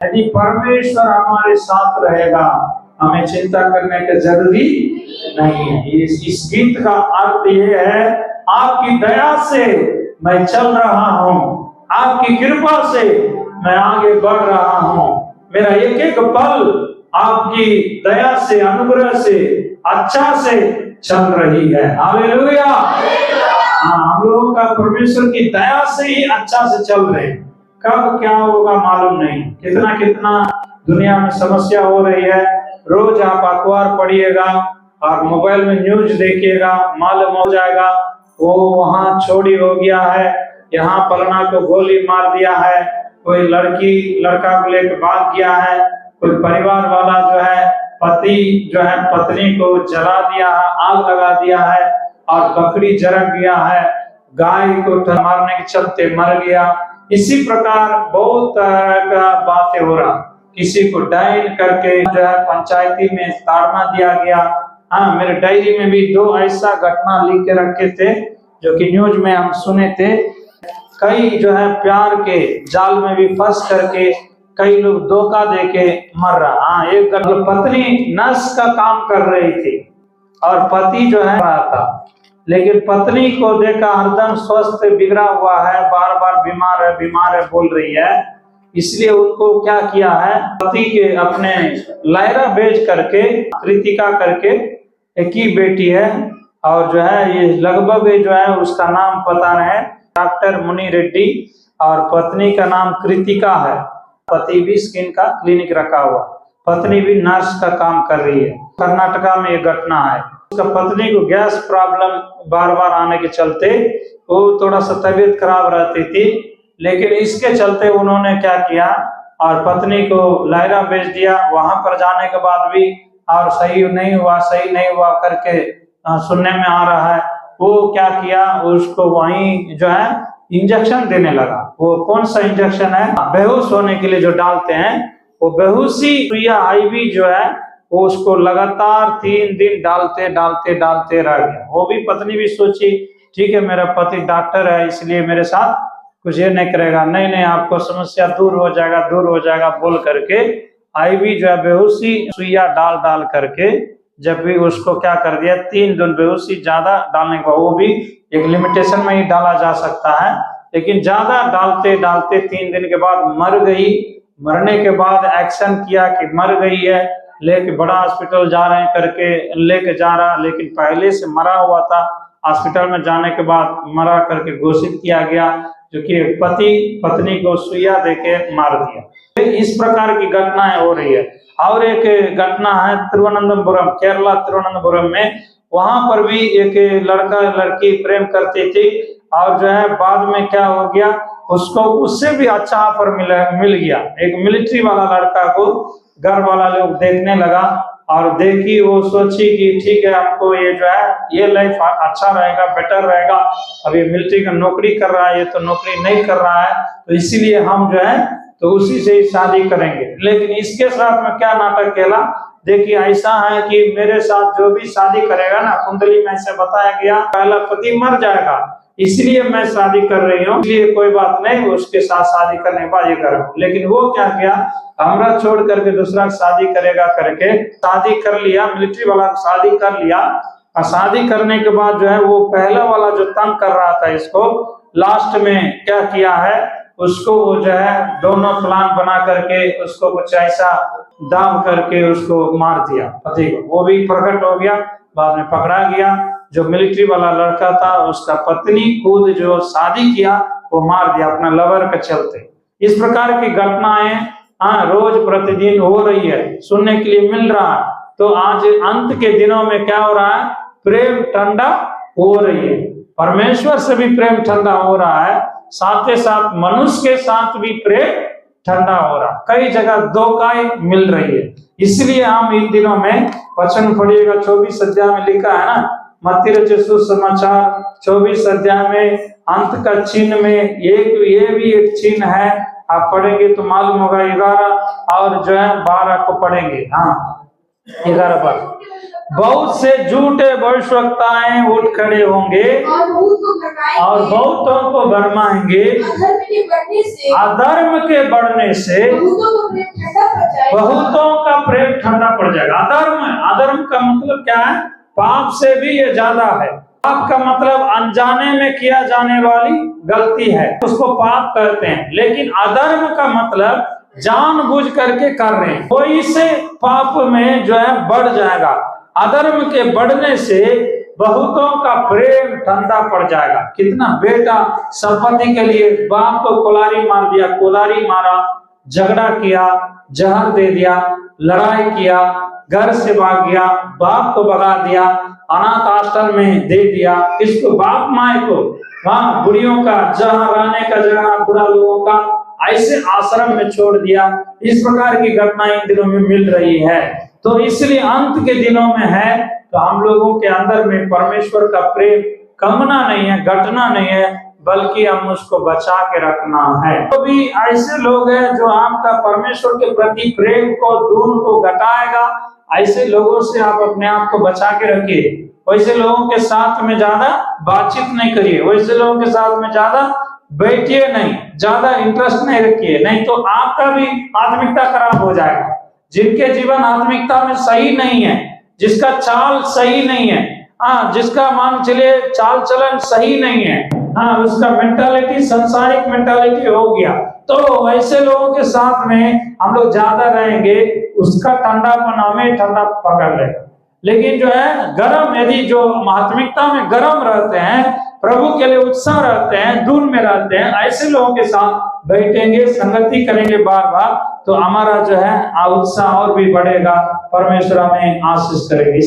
यदि परमेश्वर हमारे साथ रहेगा, हमें चिंता करने की जरूरी नहीं है। इस गीत का अर्थ ये है, आपकी दया से मैं चल रहा हूँ, आपकी कृपा से मैं आगे बढ़ रहा हूँ, मेरा एक एक पल आपकी दया से, अनुग्रह से, अच्छा से चल रही है। हालेलुया। हम लोगों का परमेश्वर की दया से ही अच्छा से चल रहे हैं। कब क्या होगा मालूम नहीं, कितना कितना दुनिया में समस्या हो रही है। रोज आप अखबार पढ़िएगा और मोबाइल में न्यूज देखिएगा, मालूम हो जाएगा वो वहाँ चोरी हो गया है, यहाँ फलाना को गोली मार दिया है, कोई लड़की लड़का को लेकर भाग गया है, कोई परिवार वाला जो है पति जो है पत्नी को जला दिया है, आग लगा दिया है, और बकरी जरक गया है, गाय को मारने के चलते मर गया। इसी प्रकार बहुत तरह का बातें हो रहा। किसी को डायल करके जो है पंचायती में ताड़ना दिया गया। हाँ, मेरे डायरी में भी 2 ऐसा घटना लिख के रखे थे जो कि न्यूज में हम सुने थे। कई जो है प्यार के जाल में भी फंस करके कई लोग धोखा देके मर रहा। हाँ, एक पत्नी नर्स का काम कर रही थी और पति जो है रहा था, लेकिन पत्नी को देखा हरदम स्वस्थ बिगड़ा हुआ है, बार बार बीमार है बोल रही है। इसलिए उनको क्या किया है, पति के अपने लायरा भेज करके, कृतिका करके एक ही बेटी है, और जो है ये लगभग जो है उसका नाम पता है, डॉक्टर मुनि रेड्डी, और पत्नी का नाम कृतिका है। पति भी स्किन का क्लिनिक रखा हुआ, पत्नी भी नर्स का काम कर रही है। कर्नाटका में एक घटना है, उसका पत्नी को गैस प्रॉब्लम बार बार आने के चलते वो थोड़ा सा तबीयत खराब रहती थी, लेकिन इसके चलते उन्होंने क्या किया और पत्नी को लायरा भेज दिया। वहां पर जाने के बाद भी और सही नहीं हुआ करके सुनने में आ रहा है। वो क्या किया, उसको वहीं जो है इंजेक्शन देने लगा। वो कौन सा इंजेक्शन है, बेहोश होने के लिए जो डालते हैं, वो बेहोशी सुइया आईवी जो है वो उसको लगातार 3 दिन डालते रह गया। वो भी पत्नी भी सोची ठीक है मेरा पति डॉक्टर है इसलिए मेरे साथ कुछ ये नहीं करेगा, नहीं आपको समस्या दूर हो जाएगा बोल करके आईवी जो है बेहोशी सुइया डाल करके जब भी उसको क्या कर दिया, 3 दिन बेहोशी ज्यादा डालने के बाद, वो भी एक लिमिटेशन में ही डाला जा सकता है, लेकिन ज्यादा डालते 3 दिन के बाद मर गई। मरने के बाद एक्शन किया कि मर गई है, लेके बड़ा हॉस्पिटल जा रहे हैं करके लेके जा रहा, लेकिन पहले से मरा हुआ था। हॉस्पिटल में जाने के बाद मरा करके घोषित किया गया, जो कि पति पत्नी को सुइया देके मार दिया। इस प्रकार की घटनाएं हो रही है। और एक घटना है तिरुवनंतपुरम, केरला तिरुवनंतपुरम में, वहां पर भी एक लड़का लड़की प्रेम करती थी, और जो है बाद में क्या हो गया, उसको उससे भी अच्छा ऑफर मिल गया। एक मिलिट्री वाला लड़का को घर वाला लोग देखने लगा, और देखी वो सोची कि ठीक है हमको ये जो है ये लाइफ अच्छा रहेगा, बेटर रहेगा। अब ये मिलिट्री का नौकरी कर रहा है, ये तो नौकरी नहीं कर रहा है, तो इसीलिए हम जो है तो उसी से ही शादी करेंगे। लेकिन इसके साथ में क्या नाटक खेला, देखिए ऐसा है कि मेरे साथ जो भी शादी करेगा ना, कुंडली में ऐसे बताया गया पहला पति मर जाएगा, इसलिए मैं शादी कर रही हूँ, इसलिए कोई बात नहीं, उसके साथ शादी करने के बाद ये करूँ। लेकिन वो क्या किया, हमरा छोड़ करके दूसरा शादी करेगा करके शादी कर लिया, मिलिट्री वाला शादी कर लिया। और शादी करने के बाद जो है वो पहला वाला जो तंग कर रहा था इसको, लास्ट में क्या किया है, उसको वो जो है दोनों प्लान बना करके उसको कुछ ऐसा दाम करके उसको मार दिया पति को। वो भी प्रकट हो गया, बाद में पकड़ा गया। जो मिलिट्री वाला लड़का था उसका पत्नी खुद जो शादी किया वो मार दिया अपना लवर के चलते। इस प्रकार की घटनाएं रोज प्रतिदिन हो रही है, सुनने के लिए मिल रहा है। तो आज अंत के दिनों में क्या हो रहा है, प्रेम ठंडा हो रही है, परमेश्वर से भी प्रेम ठंडा हो रहा है, साथ ही साथ मनुष्य के साथ भी प्रेम ठंडा हो रहा, कई जगह धोखाएं मिल रही है। इसलिए हम इन दिनों में वचन पढ़िएगा, 24 अध्याय में लिखा है ना, मत्ती रचित सुसमाचार 24 अध्याय में अंत का चिन्ह में ये भी एक चिन्ह है। आप पढ़ेंगे तो मालूम होगा, 11 और जो है 12 को पढ़ेंगे। 11 पर बहुत से झूठे भविष्यवक्ताएं उठ खड़े होंगे और बहुतों को भरमाएंगे, अधर्म के बढ़ने से ठंडा पड़ जाएगा। अधर्म, अधर्म का मतलब क्या है? पाप से भी ये ज्यादा है। पाप का मतलब अनजाने में किया जाने वाली गलती है, उसको पाप कहते हैं। लेकिन अधर्म का मतलब जानबूझ करके कर रहे हैं, वो इससे पाप में जो है बढ़ जाएगा। अधर्म के बढ़ने से बहुतों का प्रेम ठंडा पड़ जाएगा। कितना बेटा संपत्ति के लिए बाप को कुल्हाड़ी मार दिया, कुल्हाड़ी मारा, झगड़ा किया, जहर दे दिया, लड़ाई किया, घर से भाग गया, बाप को भगा दिया, अनाथ आश्रम में दे दिया, इसको बाप माए को वहां बुढ़ियों का जहां रहने का जगह बुरा लोगों का ऐसे आश्रम में छोड़ दिया। इस प्रकार की घटनाएं इन दिनों में मिल रही है। तो इसलिए अंत के दिनों में है तो हम लोगों के अंदर में परमेश्वर का प्रेम कमना नहीं है, घटना नहीं है, बल्कि हम उसको बचा के रखना है। तो भी ऐसे लोग हैं जो आपका परमेश्वर के प्रति प्रेम को दूर को घटाएगा, ऐसे लोगों से आप अपने आप को बचा के रखिए। वैसे लोगों के साथ में ज्यादा बातचीत नहीं करिए, वैसे लोगों के साथ में ज्यादा बैठिए नहीं, ज्यादा इंटरेस्ट नहीं रखिए, नहीं तो आपका भी आत्मिकता खराब हो जाएगा। जिनके जीवन आत्मिकता में सही नहीं है, जिसका चाल सही नहीं है, हाँ, जिसका मान चलिए चाल चलन सही नहीं है, हाँ, उसका मेंटालिटी संसारिक मेंटालिटी हो गया, तो ऐसे लोगों के साथ में हम लोग ज्यादा रहेंगे, उसका ठंडापन हमें ठंडा पकड़ लेगा। लेकिन जो है गर्म, यदि जो आत्मिकता में गर्म रहते हैं, प्रभु के लिए उत्साह रहते हैं, धुन में रहते हैं, ऐसे लोगों के साथ बैठेंगे, संगति करेंगे बार बार, तो हमारा जो है उत्साह और भी बढ़ेगा, परमेश्वर हमें आशीष करेंगे।